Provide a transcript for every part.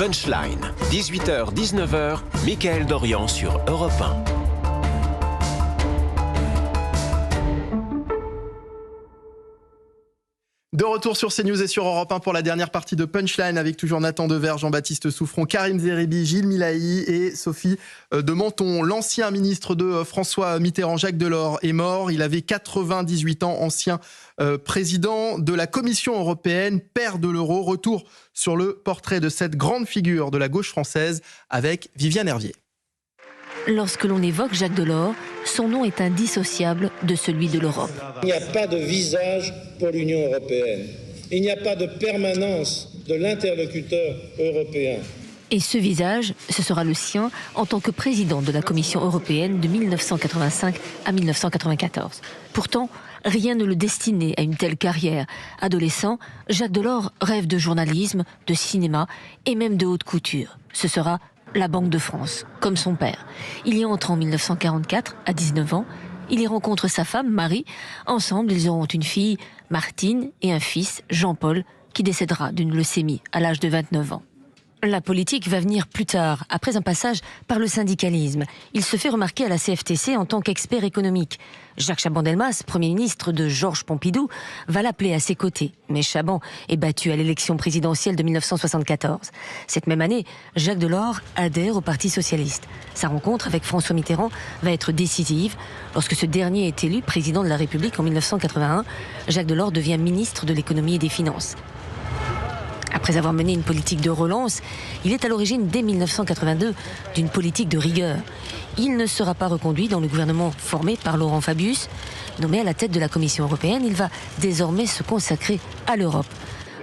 Punchline, 18h-19h, Mickaël Dorian sur Europe 1. De retour sur CNews et sur Europe 1 pour la dernière partie de Punchline avec toujours Nathan Dever, Jean-Baptiste Souffron, Karim Zeribi, Gilles Milahi et Sophie de Menton. L'ancien ministre de François Mitterrand, Jacques Delors, est mort. Il avait 98 ans, ancien président de la Commission européenne, père de l'euro. Retour sur le portrait de cette grande figure de la gauche française avec Viviane Hervier. Lorsque l'on évoque Jacques Delors, son nom est indissociable de celui de l'Europe. Il n'y a pas de visage pour l'Union européenne. Il n'y a pas de permanence de l'interlocuteur européen. Et ce visage, ce sera le sien en tant que président de la Commission européenne de 1985 à 1994. Pourtant, rien ne le destinait à une telle carrière. Adolescent, Jacques Delors rêve de journalisme, de cinéma et même de haute couture. Ce sera la Banque de France, comme son père. Il y entre en 1944, à 19 ans. Il y rencontre sa femme, Marie. Ensemble, ils auront une fille, Martine, et un fils, Jean-Paul, qui décédera d'une leucémie à l'âge de 29 ans. La politique va venir plus tard, après un passage par le syndicalisme. Il se fait remarquer à la CFTC en tant qu'expert économique. Jacques Chaban-Delmas, Premier ministre de Georges Pompidou, va l'appeler à ses côtés. Mais Chaban est battu à l'élection présidentielle de 1974. Cette même année, Jacques Delors adhère au Parti socialiste. Sa rencontre avec François Mitterrand va être décisive. Lorsque ce dernier est élu président de la République en 1981, Jacques Delors devient ministre de l'économie et des finances. Après avoir mené une politique de relance, il est à l'origine, dès 1982, d'une politique de rigueur. Il ne sera pas reconduit dans le gouvernement formé par Laurent Fabius. Nommé à la tête de la Commission européenne, il va désormais se consacrer à l'Europe.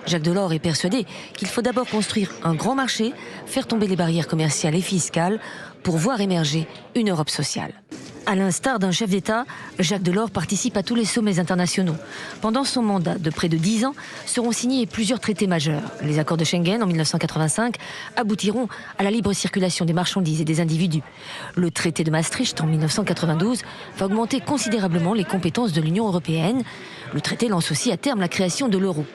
Jacques Delors est persuadé qu'il faut d'abord construire un grand marché, faire tomber les barrières commerciales et fiscales pour voir émerger une Europe sociale. À l'instar d'un chef d'État, Jacques Delors participe à tous les sommets internationaux. Pendant son mandat de près de 10 ans, seront signés plusieurs traités majeurs. Les accords de Schengen en 1985 aboutiront à la libre circulation des marchandises et des individus. Le traité de Maastricht en 1992 va augmenter considérablement les compétences de l'Union européenne. Le traité lance aussi à terme la création de l'euro.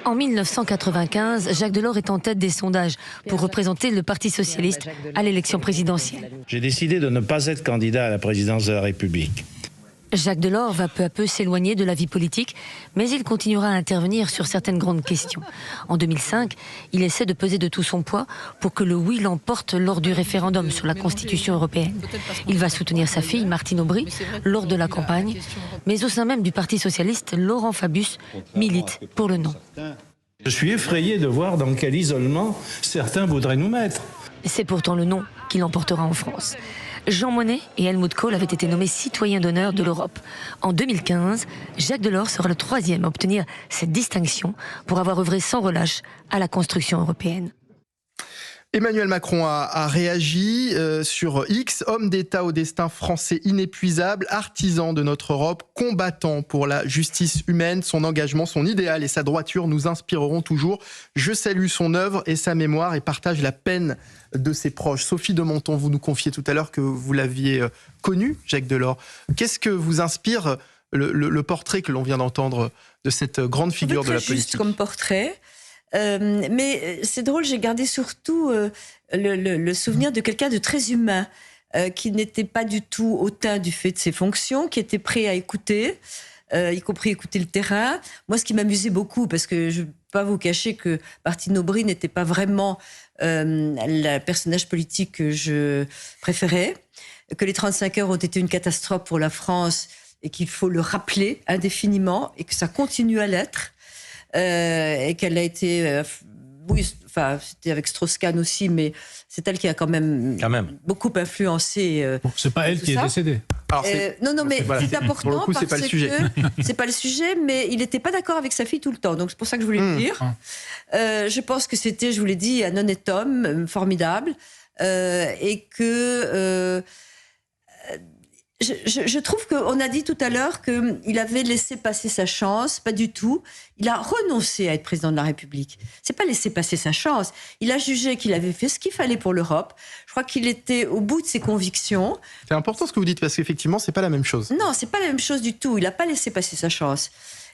En 1995, Jacques Delors est en tête des sondages pour représenter le Parti socialiste à l'élection présidentielle. J'ai décidé de ne pas être candidat à la présidence de la République. Jacques Delors va peu à peu s'éloigner de la vie politique, mais il continuera à intervenir sur certaines grandes questions. En 2005, il essaie de peser de tout son poids pour que le oui l'emporte lors du référendum sur la Constitution européenne. Il va soutenir sa fille, Martine Aubry, lors de la campagne, mais au sein même du Parti socialiste, Laurent Fabius milite pour le non. Je suis effrayé de voir dans quel isolement certains voudraient nous mettre. C'est pourtant le non qui l'emportera en France. Jean Monnet et Helmut Kohl avaient été nommés citoyens d'honneur de l'Europe. En 2015, Jacques Delors sera le 3e à obtenir cette distinction pour avoir œuvré sans relâche à la construction européenne. Emmanuel Macron a réagi sur X, homme d'État au destin français inépuisable, artisan de notre Europe, combattant pour la justice humaine. Son engagement, son idéal et sa droiture nous inspireront toujours. Je salue son œuvre et sa mémoire et partage la peine de ses proches. Sophie de Menton, vous nous confiez tout à l'heure que vous l'aviez connu, Jacques Delors. Qu'est-ce que vous inspire le portrait que l'on vient d'entendre de cette grande figure de la politique ? Juste comme portrait. Mais c'est drôle, j'ai gardé surtout le souvenir de quelqu'un de très humain, qui n'était pas du tout hautain du fait de ses fonctions, qui était prêt à écouter, y compris écouter le terrain. Moi, ce qui m'amusait beaucoup, parce que je ne peux pas vous cacher que Martine Aubry n'était pas vraiment le personnage politique que je préférais, que les 35 heures ont été une catastrophe pour la France et qu'il faut le rappeler indéfiniment et que ça continue à l'être. Et qu'elle a été, c'était avec Strauss-Kahn aussi, mais c'est elle qui a quand même. Beaucoup influencé. C'est pas elle qui est décédée. Alors non, mais c'est important. Pour le coup, c'est pas le sujet. C'est pas le sujet, mais il n'était pas d'accord avec sa fille tout le temps. Donc c'est pour ça que je voulais le dire. Je pense que c'était, je vous l'ai dit, un honnête homme formidable, et que. Je trouve qu'on a dit tout à l'heure qu'il avait laissé passer sa chance. Pas du tout. Il a renoncé à être président de la République. C'est pas laisser passer sa chance. Il a jugé qu'il avait fait ce qu'il fallait pour l'Europe. Je crois qu'il était au bout de ses convictions. C'est important ce que vous dites parce qu'effectivement, c'est pas la même chose. Non, c'est pas la même chose du tout. Il a pas laissé passer sa chance.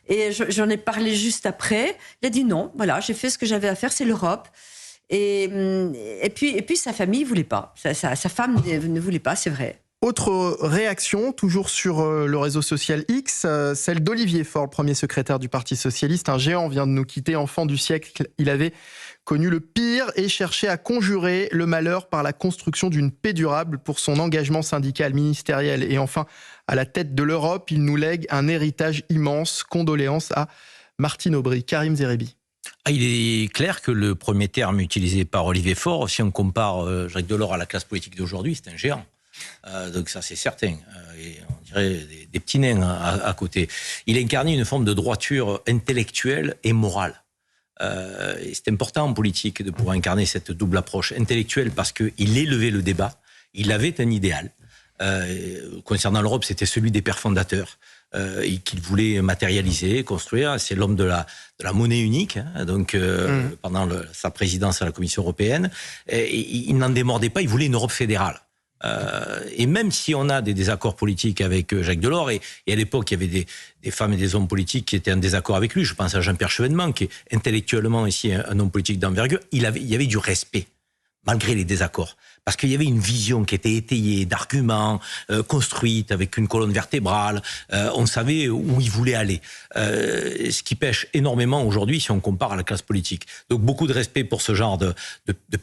Et j'en ai parlé juste après. Il a dit non, voilà, j'ai fait ce que j'avais à faire, c'est l'Europe. Et puis sa famille voulait pas. Sa femme ne voulait pas, c'est vrai. Autre réaction, toujours sur le réseau social X, celle d'Olivier Faure, le premier secrétaire du Parti socialiste. Un géant vient de nous quitter, enfant du siècle. Il avait connu le pire et cherchait à conjurer le malheur par la construction d'une paix durable. Pour son engagement syndical, ministériel et enfin à la tête de l'Europe, il nous lègue un héritage immense. Condoléances à Martine Aubry. Karim Zerébi. Il est clair que le premier terme utilisé par Olivier Faure, si on compare Jacques Delors à la classe politique d'aujourd'hui, c'est un géant. Donc ça c'est certain, et on dirait des petits nains à côté. Il incarnait une forme de droiture intellectuelle et morale. Et c'est important en politique de pouvoir incarner cette double approche intellectuelle parce qu'il élevait le débat, il avait un idéal. Concernant l'Europe, c'était celui des pères fondateurs et qu'il voulait matérialiser, construire. C'est l'homme de la monnaie unique, donc pendant sa présidence à la Commission européenne. Et il n'en démordait pas, il voulait une Europe fédérale. Et même si on a des désaccords politiques avec Jacques Delors, et à l'époque il y avait des femmes et des hommes politiques qui étaient en désaccord avec lui, je pense à Jean-Pierre Chevènement, qui est intellectuellement ici un homme politique d'envergure, il y avait du respect, malgré les désaccords. Parce qu'il y avait une vision qui était étayée, d'arguments, construite, avec une colonne vertébrale, on savait où il voulait aller. Ce qui pêche énormément aujourd'hui si on compare à la classe politique. Donc beaucoup de respect pour ce genre de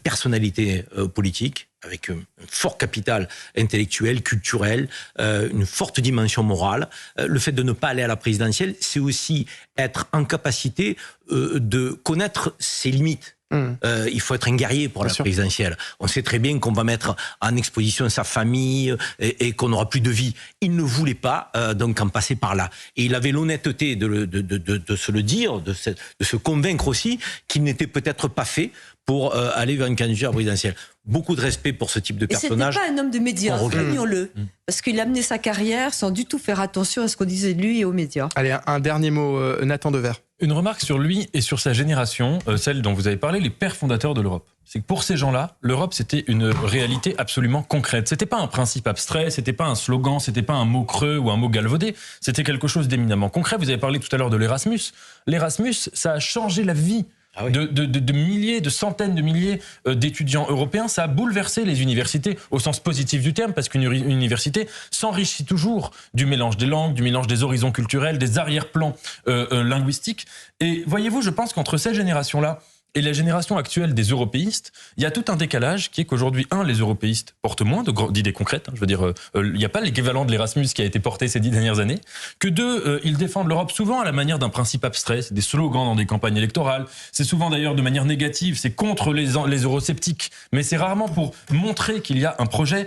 personnalité politique, avec un fort capital intellectuel, culturel, une forte dimension morale. Le fait de ne pas aller à la présidentielle, c'est aussi être en capacité de connaître ses limites. Il faut être un guerrier pour la présidentielle. On sait très bien qu'on va mettre en exposition sa famille et qu'on n'aura plus de vie. Il ne voulait pas donc en passer par là. Et il avait l'honnêteté de se le dire, de se convaincre aussi qu'il n'était peut-être pas fait pour aller vers une candidature présidentielle. Beaucoup de respect pour ce type de personnage. Et c'était pas un homme de médias, soulignons-le. Parce qu'il a mené sa carrière sans du tout faire attention à ce qu'on disait de lui et aux médias. Allez, un dernier mot, Nathan Dever. Une remarque sur lui et sur sa génération, celle dont vous avez parlé, les pères fondateurs de l'Europe. C'est que pour ces gens-là, l'Europe, c'était une réalité absolument concrète. C'était pas un principe abstrait, c'était pas un slogan, c'était pas un mot creux ou un mot galvaudé. C'était quelque chose d'éminemment concret. Vous avez parlé tout à l'heure de l'Erasmus. L'Erasmus, ça a changé la vie de milliers, de centaines de milliers d'étudiants européens. Ça a bouleversé les universités au sens positif du terme, parce qu'une université s'enrichit toujours du mélange des langues, du mélange des horizons culturels, des arrière-plans linguistiques. Et voyez-vous, je pense qu'entre ces générations-là et la génération actuelle des européistes, il y a tout un décalage qui est qu'aujourd'hui, les européistes portent moins d'idées concrètes. Je veux dire, il n'y a pas l'équivalent de l'Erasmus qui a été porté ces 10 dernières années. Que deux, ils défendent l'Europe souvent à la manière d'un principe abstrait. C'est des slogans dans des campagnes électorales. C'est souvent d'ailleurs de manière négative. C'est contre les eurosceptiques. Mais c'est rarement pour montrer qu'il y a un projet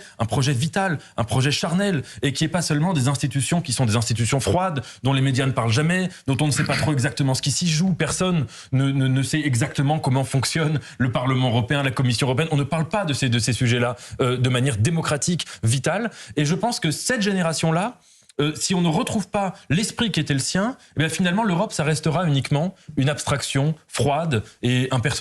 vital, un projet charnel, et qui n'est pas seulement des institutions qui sont des institutions froides, dont les médias ne parlent jamais, dont on ne sait pas trop exactement ce qui s'y joue. Personne ne sait exactement comment fonctionne le Parlement européen, la Commission européenne. On ne parle pas de ces sujets-là de manière démocratique, vitale. Et je pense que cette génération-là, si on ne retrouve pas l'esprit qui était le sien, eh bien finalement l'Europe, ça restera uniquement une abstraction froide et impersonnelle.